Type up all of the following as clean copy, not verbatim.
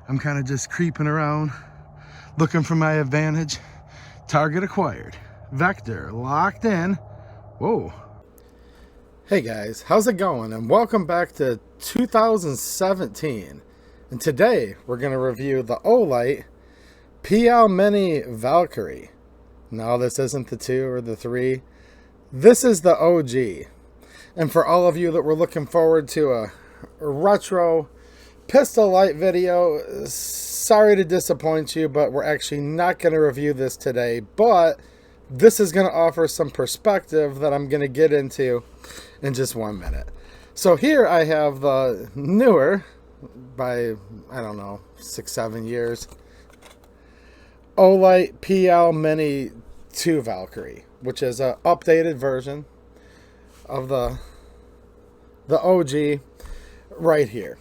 I'm kind of just creeping around, looking for my advantage. Target acquired. Vector locked in. Whoa. Hey guys, how's it going? And welcome back to 2017. And today we're going to review the OLIGHT PL Mini Valkyrie. No, this isn't the 2 or the 3. This is the OG. And for all of you that were looking forward to a retro pistol light video, sorry to disappoint you, but we're actually not going to review this today. But this is going to offer some perspective that I'm going to get into in just 1 minute. So here I have the newer, by, I don't know, 6-7 years, OLIGHT PL Mini 2 Valkyrie, which is an updated version of the OG right here.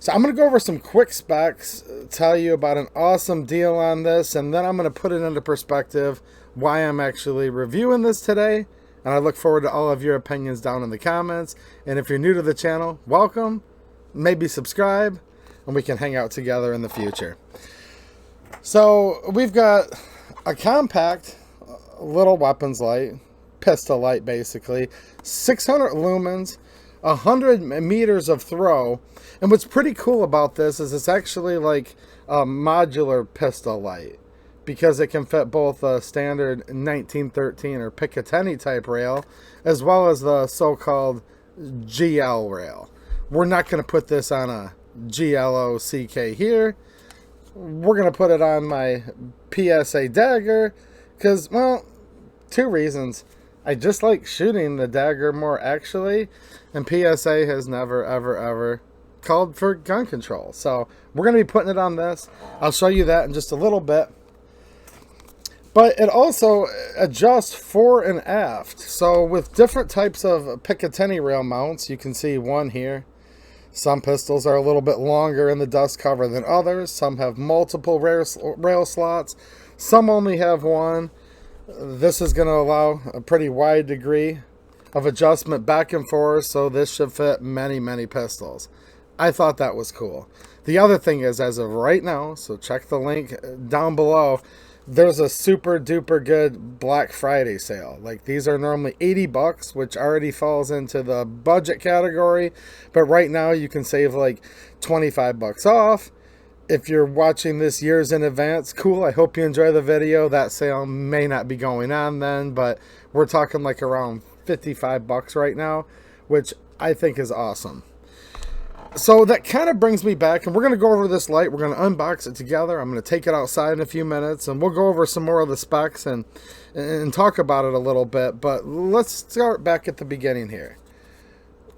So I'm going to go over some quick specs, tell you about an awesome deal on this, and then I'm going to put it into perspective why I'm actually reviewing this today. And I look forward to all of your opinions down in the comments. And if you're new to the channel, welcome. Maybe subscribe, and we can hang out together in the future. So we've got a compact little weapons light, pistol light basically, 600 lumens, 100 meters of throw. And what's pretty cool about this is it's actually like a modular pistol light, because it can fit both a standard 1913 or Picatinny type rail as well as the so-called GL rail. We're not going to put this on a GLOCK here. We're going to put it on my PSA dagger because, well, 2 reasons. I just like shooting the dagger more actually, and PSA has never ever called for gun control. So we're going to be putting it on this. I'll show you that in just a little bit. But it also adjusts fore and aft. So with different types of Picatinny rail mounts, you can see one here. Some pistols are a little bit longer in the dust cover than others. Some have multiple rail slots. Some only have one. This is going to allow a pretty wide degree of adjustment back and forth, so this should fit many pistols. I thought that was cool. The other thing is, as of right now, so check the link down below, there's a super duper good Black Friday sale. Like, these are normally $80, which already falls into the budget category, but right now you can save like $25 off. If you're watching this years in advance, cool, I hope you enjoy the video. That sale may not be going on then, but we're talking like around $55 right now, which I think is awesome. So that kind of brings me back, and we're going to go over this light. We're going to unbox it together. I'm going to take it outside in a few minutes, and we'll go over some more of the specs and talk about it a little bit. But let's start back at the beginning here.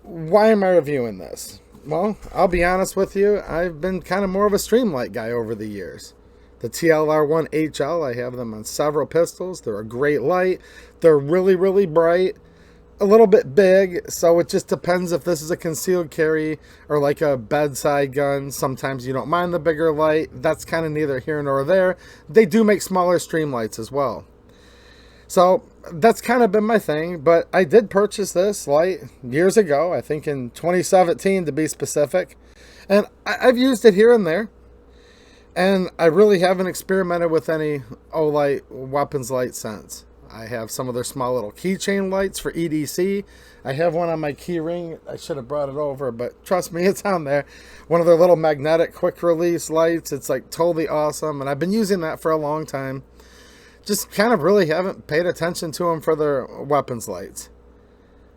Why am I reviewing this? Well, I'll be honest with you. I've been kind of more of a Streamlight guy over the years. The TLR1 HL, I have them on several pistols. They're a great light. They're really bright. A little bit big, so it just depends if this is a concealed carry or like a bedside gun. Sometimes you don't mind the bigger light. That's kind of neither here nor there. They do make smaller Streamlights as well. So that's kind of been my thing, but I did purchase this light years ago, I think in 2017 to be specific. And I've used it here and there. And I really haven't experimented with any OLIGHT weapons light since. I have some of their small little keychain lights for EDC. I have one on my key ring. I should have brought it over, but trust me, it's on there. One of their little magnetic quick release lights. It's like totally awesome, and I've been using that for a long time. Just kind of really haven't paid attention to them for their weapons lights.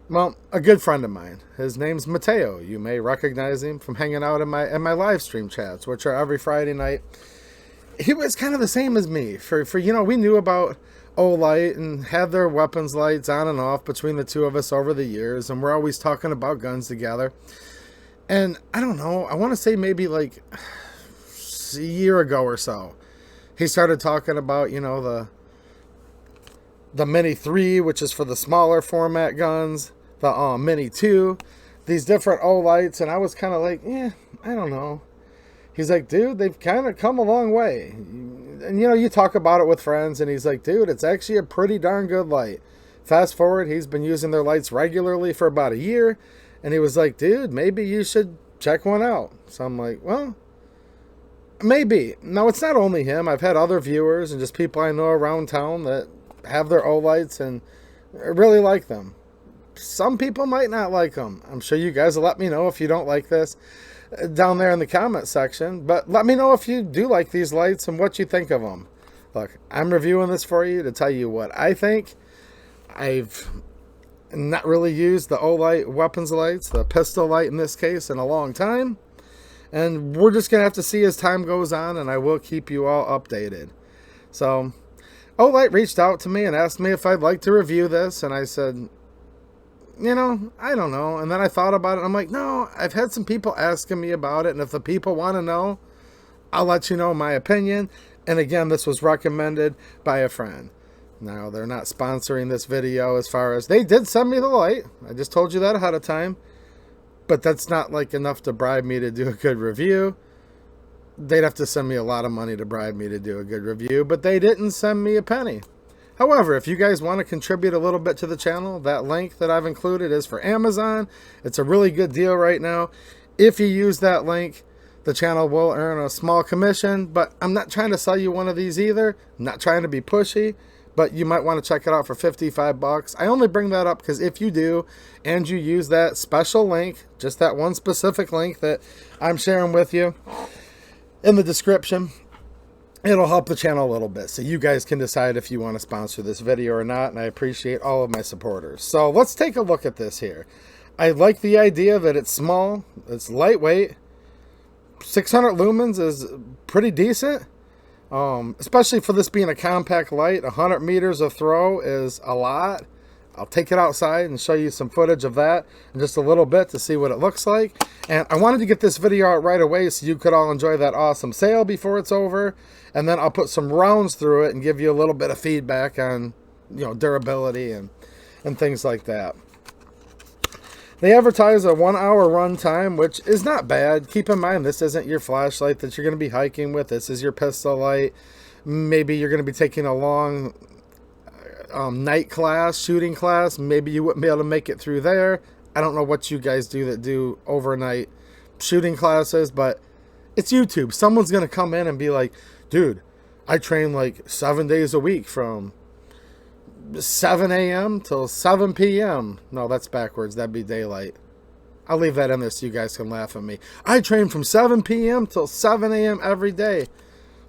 Well, a good friend of mine, his name's Mateo. You may recognize him from hanging out in my live stream chats, which are every Friday night. He was kind of the same as me. For you know, we knew about OLIGHT and had their weapons lights on and off between the two of us over the years, and we're always talking about guns together. And I don't know, I want to say maybe like a year ago or so, he started talking about, you know, the Mini 3, which is for the smaller format guns, the Mini 2, these different OLIGHTs, and I was kind of like, yeah, I don't know. He's like, dude, they've kind of come a long way. And, you know, you talk about it with friends, and he's like, dude, it's actually a pretty darn good light. Fast forward, he's been using their lights regularly for about a year, and he was like, dude, maybe you should check one out. So I'm like, well, Maybe. Now, it's not only him. I've had other viewers and just people I know around town that have their OLIGHTs and really like them. Some people might not like them. I'm sure you guys will let me know if you don't like this down there in the comment section. But let me know if you do like these lights and what you think of them. Look, I'm reviewing this for you to tell you what I think. I've not really used the OLIGHT weapons lights, the pistol light in this case, in a long time. And we're just going to have to see as time goes on, and I will keep you all updated. So, OLIGHT reached out to me and asked me if I'd like to review this, and I said, you know, I don't know. And then I thought about it, and I'm like, no, I've had some people asking me about it, and if the people want to know, I'll let you know my opinion. And again, this was recommended by a friend. Now, they're not sponsoring this video as far as... They did send me the light. I just told you that ahead of time. But that's not like enough to bribe me to do a good review. They'd have to send me a lot of money to bribe me to do a good review. But they didn't send me a penny. However, if you guys want to contribute a little bit to the channel, that link that I've included is for Amazon. It's a really good deal right now. If you use that link, the channel will earn a small commission. But I'm not trying to sell you one of these either. I'm not trying to be pushy. But you might want to check it out for 55 bucks. I only bring that up because if you do and you use that special link, just that one specific link that I'm sharing with you in the description, it'll help the channel a little bit. So you guys can decide if you want to sponsor this video or not. And I appreciate all of my supporters. So let's take a look at this here. I like the idea that it's small. It's lightweight. 600 lumens is pretty decent. Especially for this being a compact light. 100 meters of throw is a lot. I'll take it outside and show you some footage of that in just a little bit to see what it looks like. And I wanted to get this video out right away so you could all enjoy that awesome sale before it's over. And then I'll put some rounds through it and give you a little bit of feedback on, you know, durability and things like that. They advertise a 1 hour run time, which is not bad. Keep in mind, this isn't your flashlight that you're going to be hiking with. This is your pistol light. Maybe you're going to be taking a long night class, shooting class. Maybe you wouldn't be able to make it through there. I don't know what you guys do that do overnight shooting classes, but it's YouTube. Someone's going to come in and be like, dude, I train like 7 days a week from 7 a.m. till 7 p.m. No, that's backwards. That'd be daylight. I'll leave that in there so you guys can laugh at me. I train from 7 p.m. till 7 a.m. every day.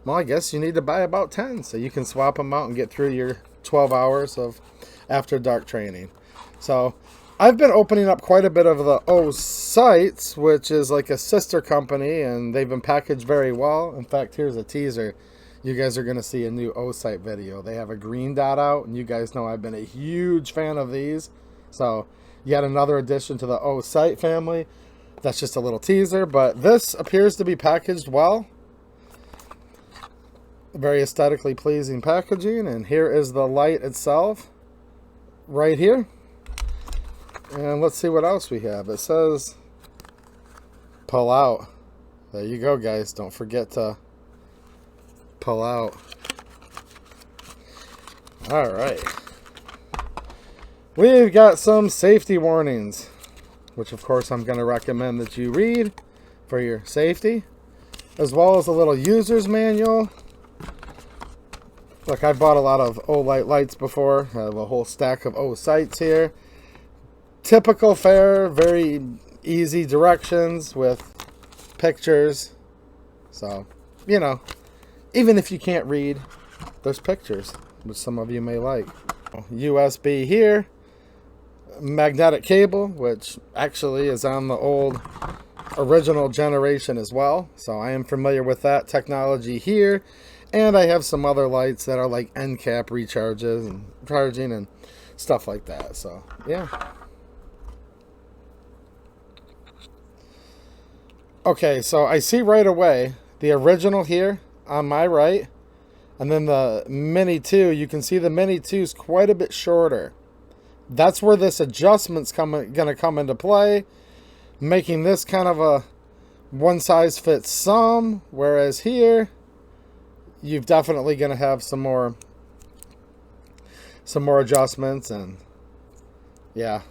Well, I guess you need to buy about 10 so you can swap them out and get through your 12 hours of after dark training. So I've been opening up quite a bit of the OLIGHT, which is like a sister company, and they've been packaged very well. In fact, here's a teaser. You guys are going to see a new OLIGHT video. They have a green dot out, and you guys know I've been a huge fan of these. So, yet another addition to the OLIGHT family. That's just a little teaser, but this appears to be packaged well. Very aesthetically pleasing packaging, and here is the light itself, right here. And let's see what else we have. It says, pull out. There you go, guys. Don't forget to pull out. All right, we've got some safety warnings, which of course I'm going to recommend that you read for your safety, as well as a little user's manual. Look, I've bought a lot of OLIGHT lights before. I have a whole stack of OLIGHTs here. Typical fare, very easy directions with pictures. So, you know, even if you can't read, there's pictures, which some of you may like. USB here. Magnetic cable, which actually is on the old original generation as well. So I am familiar with that technology here. And I have some other lights that are like end cap recharges and charging and stuff like that. So, yeah. Okay, so I see right away the original here on my right, and then the Mini 2. You can see the Mini 2 is quite a bit shorter. That's where this adjustment's going to come into play, making this kind of a one size fits some, whereas here you've definitely going to have some more adjustments. And yeah,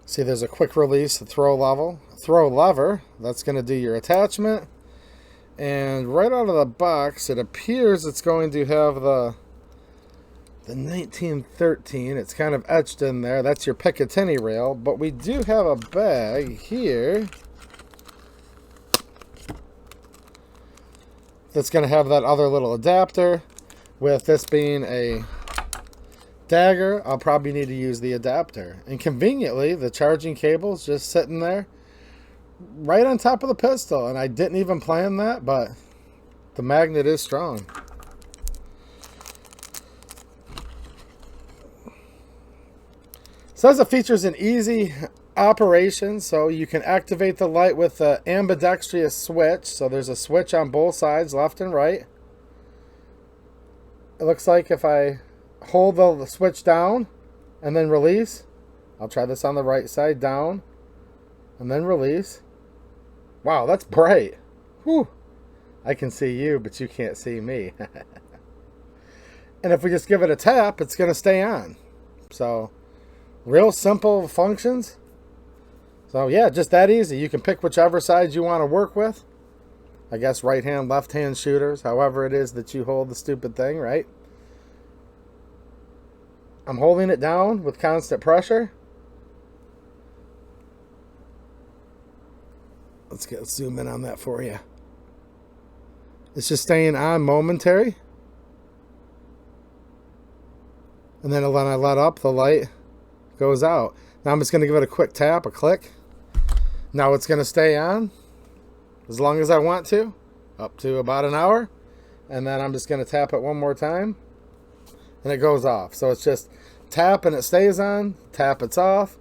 see, there's a quick release throw level, throw lever. That's going to do your attachment. And right out of the box, it appears it's going to have the 1913. It's kind of etched in there. That's your Picatinny rail. But we do have a bag here that's going to have that other little adapter. With this being a dagger, I'll probably need to use the adapter. And conveniently, the charging cable is just sitting there right on top of the pistol. And I didn't even plan that, but the magnet is strong. Says it features an easy operation, so you can activate the light with an ambidextrous switch. So there's a switch on both sides, left and right. It looks like if I hold the switch down and then release, I'll try this on the right side, down and then release. Wow, that's bright. Whew. I can see you, but you can't see me. And if we just give it a tap, it's going to stay on. So real simple functions. So yeah, just that easy. You can pick whichever side you want to work with. I guess right hand, left hand shooters, however it is that you hold the stupid thing, right? I'm holding it down with constant pressure. Let's zoom in on that for you. It's just staying on momentary. And then when I let up, the light goes out. Now I'm just going to give it a quick tap, a click. Now it's going to stay on as long as I want to, up to about an hour. And then I'm just going to tap it one more time and it goes off. So it's just tap and it stays on, tap it's off,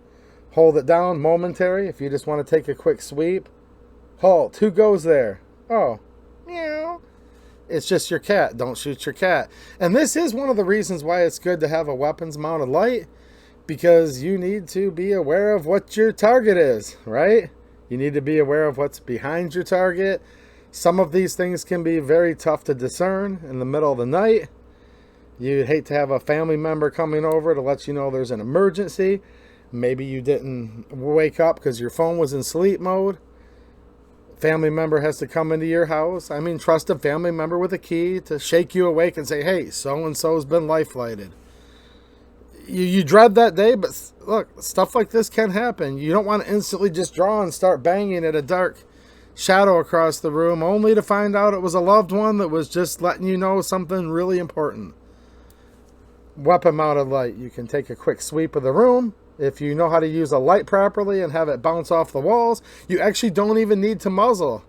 hold it down momentary if you just want to take a quick sweep. Halt, who goes there? Oh, meow. It's just your cat. Don't shoot your cat. And this is one of the reasons why it's good to have a weapons mounted light, because you need to be aware of what your target is, right? You need to be aware of what's behind your target. Some of these things can be very tough to discern in the middle of the night. You'd hate to have a family member coming over to let you know there's an emergency. Maybe you didn't wake up because your phone was in sleep mode. Family member has to come into your house. I mean, trust a family member with a key to shake you awake and say, hey, so-and-so's been life lighted. You dread that day, but look, stuff like this can happen. You don't want to instantly just draw and start banging at a dark shadow across the room, only to find out it was a loved one that was just letting you know something really important. Weapon mounted light. You can take a quick sweep of the room. If you know how to use a light properly and have it bounce off the walls, you actually don't even need to muzzle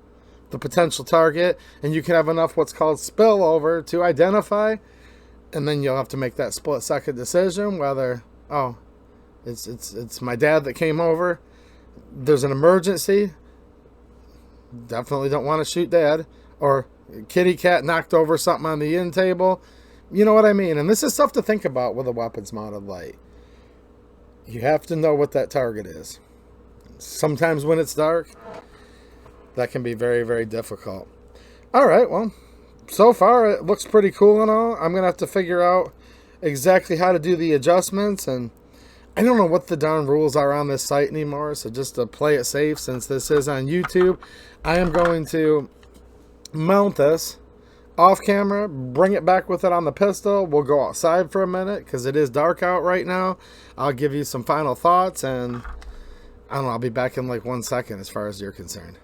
the potential target, and you can have enough what's called spillover to identify, and then you'll have to make that split-second decision whether, oh, it's my dad that came over, there's an emergency, definitely don't want to shoot dad, or kitty cat knocked over something on the end table. You know what I mean? And this is stuff to think about with a weapons mounted light. You have to know what that target is. Sometimes when it's dark, that can be very, very difficult. All right, well, so far it looks pretty cool and all. I'm going to have to figure out exactly how to do the adjustments, and I don't know what the darn rules are on this site anymore, so just to play it safe, since this is on YouTube, I am going to mount this off camera, bring it back with it on the pistol. We'll go outside for a minute because it is dark out right now. I'll give you some final thoughts, and I don't know, I'll be back in like 1 second as far as you're concerned.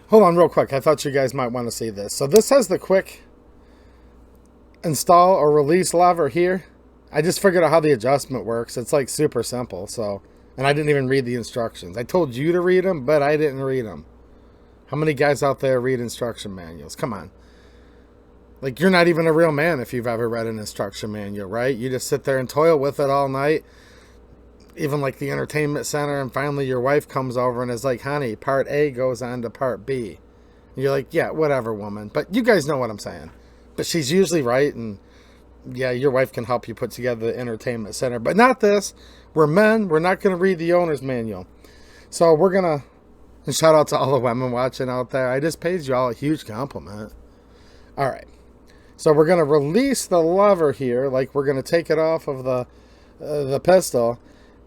Hold on real quick. I thought you guys might want to see this. So this has the quick install or release lever here. I just figured out how the adjustment works. It's like super simple. So, and I didn't even read the instructions. I told you to read them, but I didn't read them. How many guys out there read instruction manuals? Come on. Like, you're not even a real man if you've ever read an instruction manual, right? You just sit there and toil with it all night. Even like the entertainment center, and finally your wife comes over and is like, honey, part A goes on to part B. And you're like, yeah, whatever, woman. But you guys know what I'm saying. But she's usually right, and yeah, your wife can help you put together the entertainment center. But not this. We're men. We're not going to read the owner's manual. So we're going to... And shout out to all the women watching out there. I just paid you all a huge compliment. All right. So we're going to release the lever here. Like, we're going to take it off of the pistol.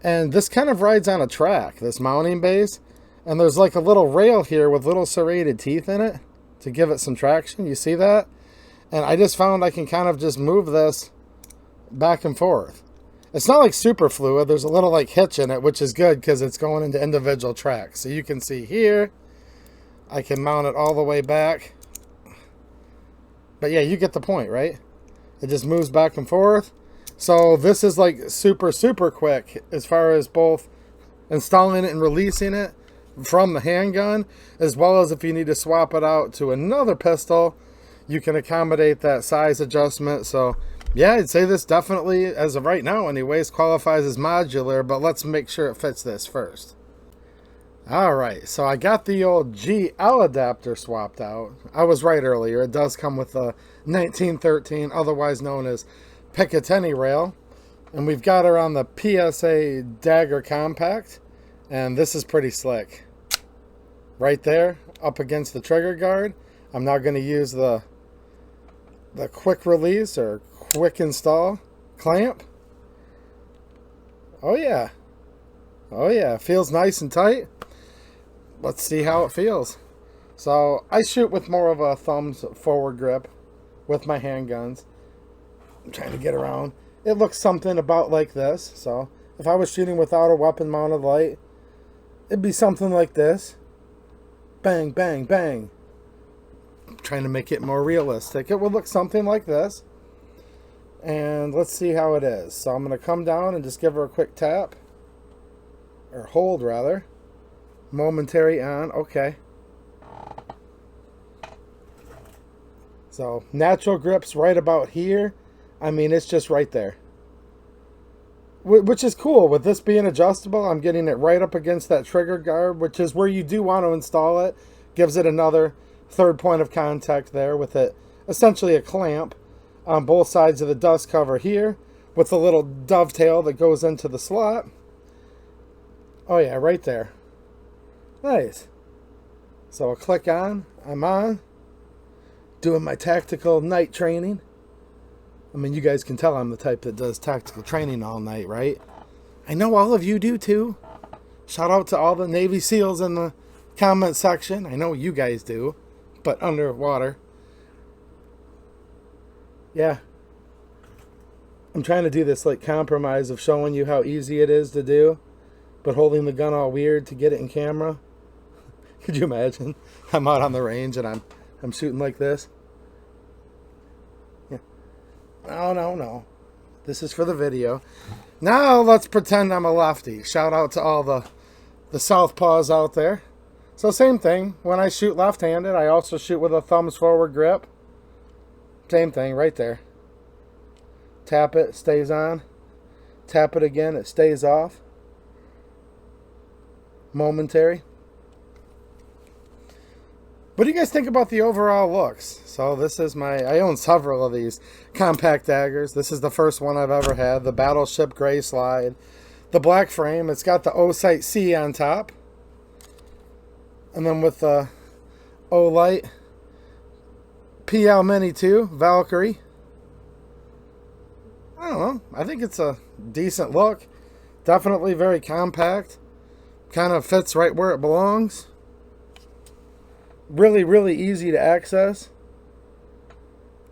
And this kind of rides on a track, this mounting base. And there's like a little rail here with little serrated teeth in it to give it some traction. You see that? And I just found I can kind of just move this back and forth. It's not like super fluid. There's a little like hitch in it, which is good because it's going into individual tracks. So you can see here, I can mount it all the way back. But yeah, you get the point, right? It just moves back and forth. So this is like super, super quick as far as both installing it and releasing it from the handgun, as well as if you need to swap it out to another pistol, you can accommodate that size adjustment. So yeah, I'd say this definitely, as of right now anyways, qualifies as modular, but let's make sure it fits this first. Alright, so I got the old GL adapter swapped out. I was right earlier, it does come with a 1913, otherwise known as Picatinny rail. And we've got her on the PSA Dagger Compact, and this is pretty slick. Right there, up against the trigger guard. I'm now going to use the quick release or quick install clamp. Oh yeah. Oh yeah, it feels nice and tight. Let's see how it feels. So I shoot with more of a thumbs forward grip with my handguns. I'm trying to get around. It looks something about like this. So if I was shooting without a weapon mounted light, it'd be something like this. Bang, bang, bang. I'm trying to make it more realistic. It would look something like this. And let's see how it is. So I'm going to come down and just give her a quick tap. Or hold, rather. Momentary on. Okay. So natural grip's right about here. I mean, it's just right there. Which is cool. With this being adjustable, I'm getting it right up against that trigger guard, which is where you do want to install it. Gives it another third point of contact there with it. Essentially a clamp on both sides of the dust cover here with a little dovetail that goes into the slot. Oh yeah, right there. Nice. So I'll click on. I'm on. Doing my tactical night training. I mean, you guys can tell I'm the type that does tactical training all night, right? I know all of you do too. Shout out to all the Navy SEALs in the comment section. I know you guys do, but underwater. Yeah. I'm trying to do this like compromise of showing you how easy it is to do, but holding the gun all weird to get it in camera. Could you imagine? I'm out on the range and I'm shooting like this. No. This is for the video. Now let's pretend I'm a lefty. Shout out to all the southpaws out there. So same thing. When I shoot left-handed, I also shoot with a thumbs forward grip. Same thing right there. Tap it, stays on. Tap it again, it stays off. Momentary. What do you guys think about the overall looks? So this is I own several of these compact daggers. This is the first one I've ever had. The Battleship Gray Slide. The black frame. It's got the OLIGHT C on top. And then with the OLIGHT PL Mini 2 Valkyrie. I don't know. I think it's a decent look. Definitely very compact. Kind of fits right where it belongs. Really, really easy to access.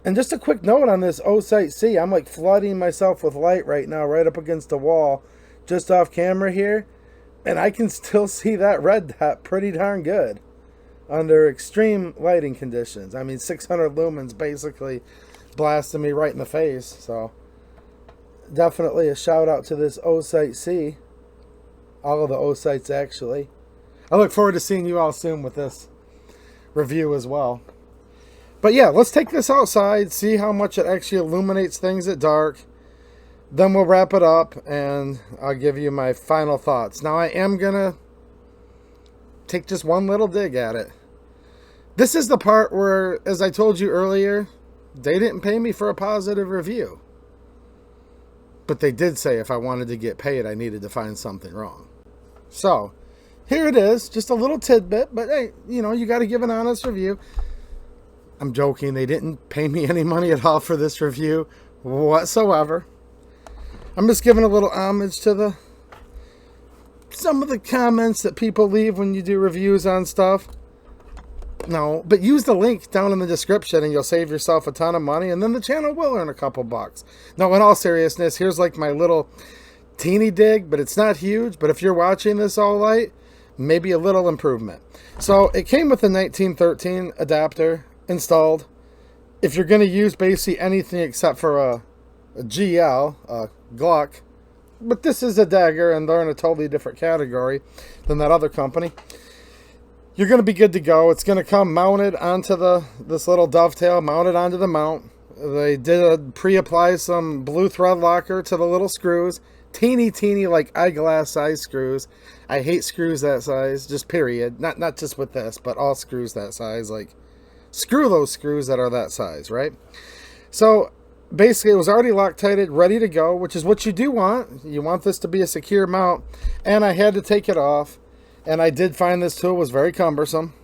And just a quick note on this OLIGHT C. I'm like flooding myself with light right now, right up against the wall, just off camera here. And I can still see that red dot pretty darn good under extreme lighting conditions. I mean, 600 lumens basically blasting me right in the face. So definitely a shout out to this OLIGHT C. All of the OLIGHTs actually. I look forward to seeing you all soon with this review as well. But yeah, let's take this outside, see how much it actually illuminates things at dark. Then we'll wrap it up and I'll give you my final thoughts. Now I am gonna take just one little dig at it. This is the part where, as I told you earlier, they didn't pay me for a positive review. But they did say if I wanted to get paid, I needed to find something wrong. So here it is, just a little tidbit, but hey, you know, you got to give an honest review. I'm joking, they didn't pay me any money at all for this review whatsoever. I'm just giving a little homage to some of the comments that people leave when you do reviews on stuff. No, but use the link down in the description and you'll save yourself a ton of money, and then the channel will earn a couple bucks. No, in all seriousness, here's like my little teeny dig, but it's not huge. But if you're watching this OLIGHT, maybe a little improvement. So it came with a 1913 adapter installed. If you're going to use basically anything except for a GL, a Gluck, but this is a Dagger and they're in a totally different category than that other company, you're going to be good to go. It's going to come mounted onto this little dovetail, mounted onto the mount. They did pre-apply some blue thread locker to the little screws. Teeny like eyeglass size screws. I hate screws that size, just period. Not just with this, but all screws that size. Like, screw those screws that are that size, right? So basically it was already Loctited, ready to go, which is what you do want. You want this to be a secure mount. And I had to take it off. And I did find this tool was very cumbersome.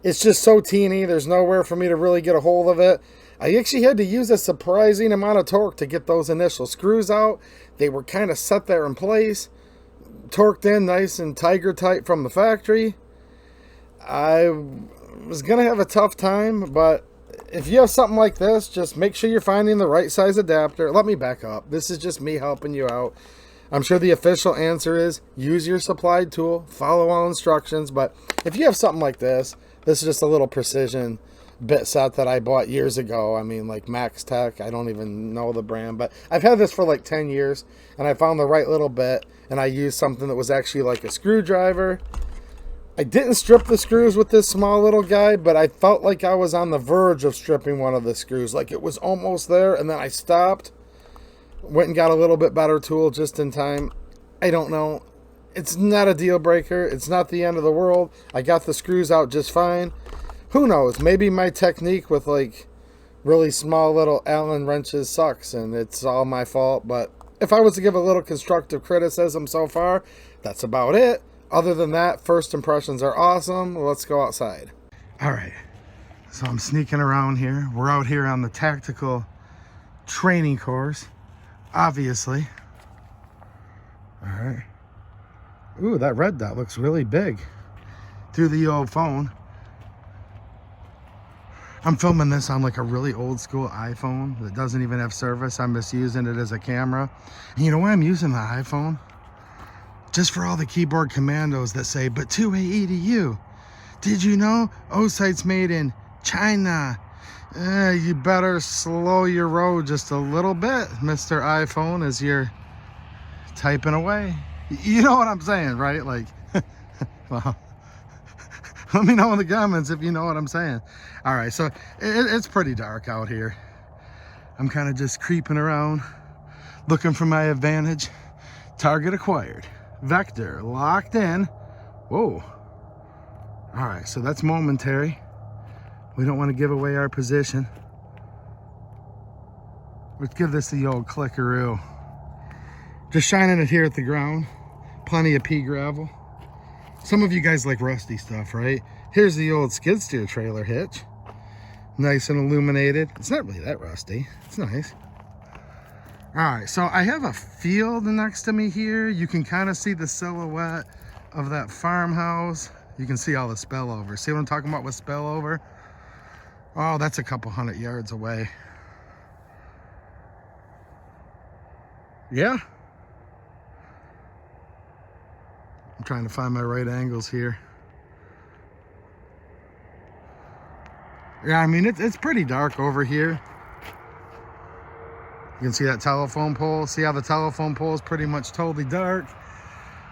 It's just so teeny. There's nowhere for me to really get a hold of it. I actually had to use a surprising amount of torque to get those initial screws out. They were kind of set there in place, torqued in nice and tiger tight from the factory. I was going to have a tough time, but if you have something like this, just make sure you're finding the right size adapter. Let me back up. This is just me helping you out. I'm sure the official answer is use your supplied tool, follow all instructions. But if you have something like this is just a little precision bit set that I bought years ago. I mean, like Max Tech, I don't even know the brand, but I've had this for like 10 years and I found the right little bit, and I used something that was actually like a screwdriver. I didn't strip the screws with this small little guy, but I felt like I was on the verge of stripping one of the screws. Like it was almost there, and then I stopped. Went and got a little bit better tool just in time. I don't know. It's not a deal breaker. It's not the end of the world. I got the screws out just fine. Who knows? Maybe my technique with like really small little Allen wrenches sucks and it's all my fault. But if I was to give a little constructive criticism so far, that's about it. Other than that, first impressions are awesome. Let's go outside. All right. So I'm sneaking around here. We're out here on the tactical training course. Obviously. All right. Ooh, that red dot looks really big through the old phone. I'm filming this on like a really old school iPhone that doesn't even have service. I'm just using it as a camera. And you know why I'm using the iPhone? Just for all the keyboard commandos that say, but 2AE to you. Did you know OLIGHT's made in China? You better slow your roll just a little bit, Mr. iPhone, as you're typing away. You know what I'm saying, right? Like, well, let me know in the comments if you know what I'm saying. All right, so it's pretty dark out here. I'm kind of just creeping around, looking for my advantage. Target acquired. Vector locked in. Whoa. All right, so that's momentary. We don't want to give away our position. Let's give this the old clickaroo. Just shining it here at the ground. Plenty of pea gravel. Some of you guys like rusty stuff, right? Here's the old skid steer trailer hitch. Nice and illuminated. It's not really that rusty. It's nice. All right, so I have a field next to me here. You can kind of see the silhouette of that farmhouse. You can see all the spillover. See what I'm talking about with spillover? Oh, that's a couple 100 yards away. Yeah. I'm trying to find my right angles here. Yeah, I mean, it's pretty dark over here. You can see that telephone pole. See how the telephone pole is pretty much totally dark.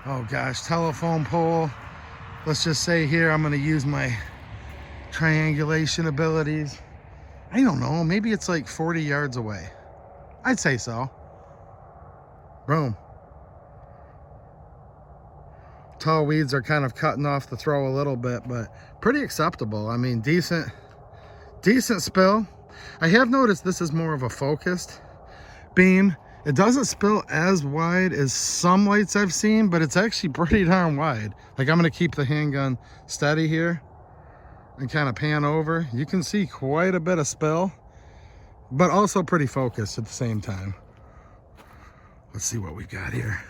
Oh gosh, telephone pole. Let's just say here I'm gonna use my triangulation abilities. I don't know, maybe it's like 40 yards away. I'd say so. Boom. Tall weeds are kind of cutting off the throw a little bit, but pretty acceptable. I mean, decent spill. I have noticed this is more of a focused beam. It doesn't spill as wide as some lights I've seen, but it's actually pretty darn wide. Like, I'm gonna keep the handgun steady here and kind of pan over. You can see quite a bit of spill, but also pretty focused at the same time. Let's see what we've got here.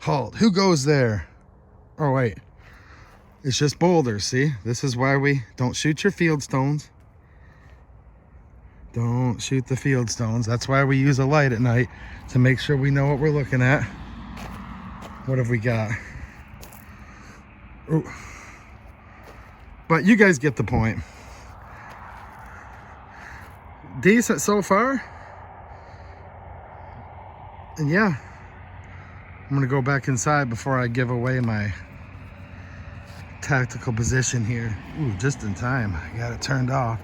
Halt. Who goes there? Oh, wait. It's just boulders, see? This is why we don't shoot your field stones. Don't shoot the field stones. That's why we use a light at night, to make sure we know what we're looking at. What have we got? Ooh. But you guys get the point. Decent so far. And yeah, I'm gonna go back inside before I give away my tactical position here. Ooh, just in time. I got it turned off.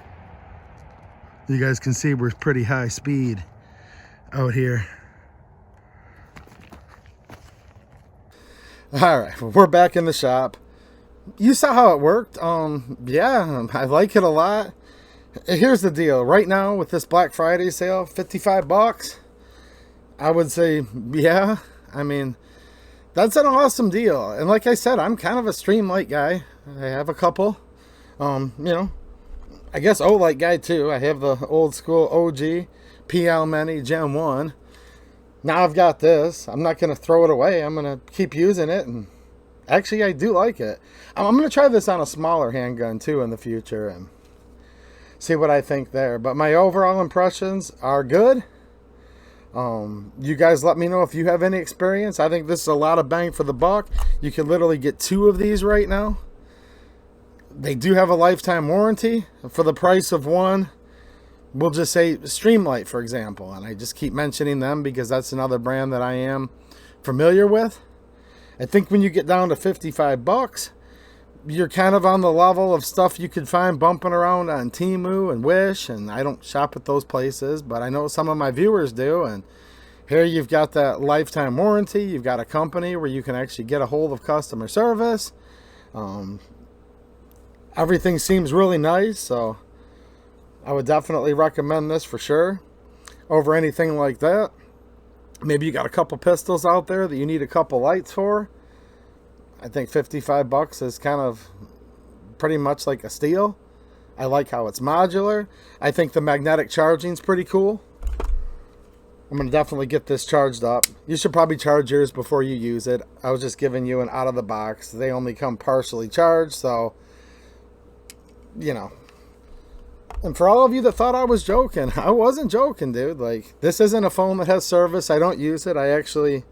You guys can see we're pretty high speed out here. All right, we're back in the shop. You saw how it worked. Yeah, I like it a lot. Here's the deal. Right now with this Black Friday sale, 55 bucks. I would say, yeah. I mean, that's an awesome deal. And like I said, I'm kind of a Streamlight guy. I have a couple. You know, I guess OLIGHT guy too. I have the old school OG PL Mini Gen 1. Now I've got this. I'm not going to throw it away. I'm going to keep using it. And actually, I do like it. I'm going to try this on a smaller handgun too in the future and see what I think there. But my overall impressions are good. You guys let me know if you have any experience. I think this is a lot of bang for the buck. You can literally get 2 of these right now. They do have a lifetime warranty for the price of one. We'll just say Streamlight, for example, and I just keep mentioning them because that's another brand that I am familiar with. I think when you get down to 55 bucks, you're kind of on the level of stuff you could find bumping around on Temu and Wish, and I don't shop at those places, but I know some of my viewers do. And here you've got that lifetime warranty. You've got a company where you can actually get a hold of customer service. Everything seems really nice, so I would definitely recommend this for sure over anything like that. Maybe you got a couple pistols out there that you need a couple lights for. I think 55 bucks is kind of pretty much like a steal. I like how it's modular. I think the magnetic charging is pretty cool. I'm going to definitely get this charged up. You should probably charge yours before you use it. I was just giving you an out of the box. They only come partially charged, so, you know. And for all of you that thought I was joking, I wasn't joking, dude. Like, this isn't a phone that has service. I don't use it. I actually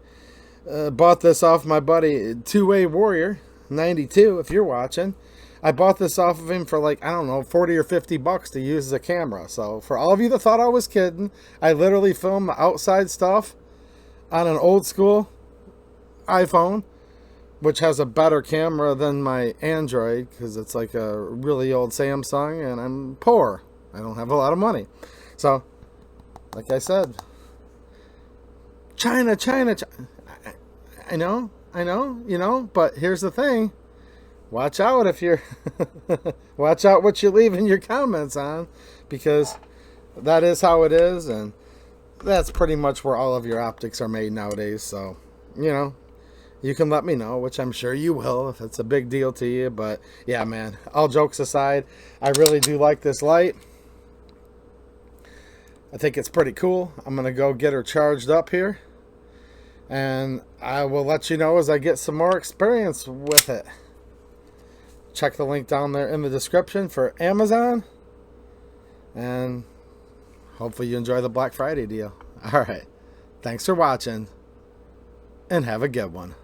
bought this off my buddy, Two-Way Warrior 92, if you're watching. I bought this off of him for like, I don't know, 40 or 50 bucks to use as a camera. So for all of you that thought I was kidding, I literally filmed the outside stuff on an old school iPhone, which has a better camera than my Android because it's like a really old Samsung and I'm poor. I don't have a lot of money. So, like I said, China. I know, you know, but here's the thing. Watch out if you're, watch out what you're leaving your comments on, because that is how it is, and that's pretty much where all of your optics are made nowadays. So, you know, you can let me know, which I'm sure you will if it's a big deal to you. But yeah, man, all jokes aside, I really do like this light. I think it's pretty cool. I'm going to go get her charged up here, and I will let you know as I get some more experience with it. Check the link down there in the description for Amazon. And hopefully you enjoy the Black Friday deal. All right. Thanks for watching, and have a good one.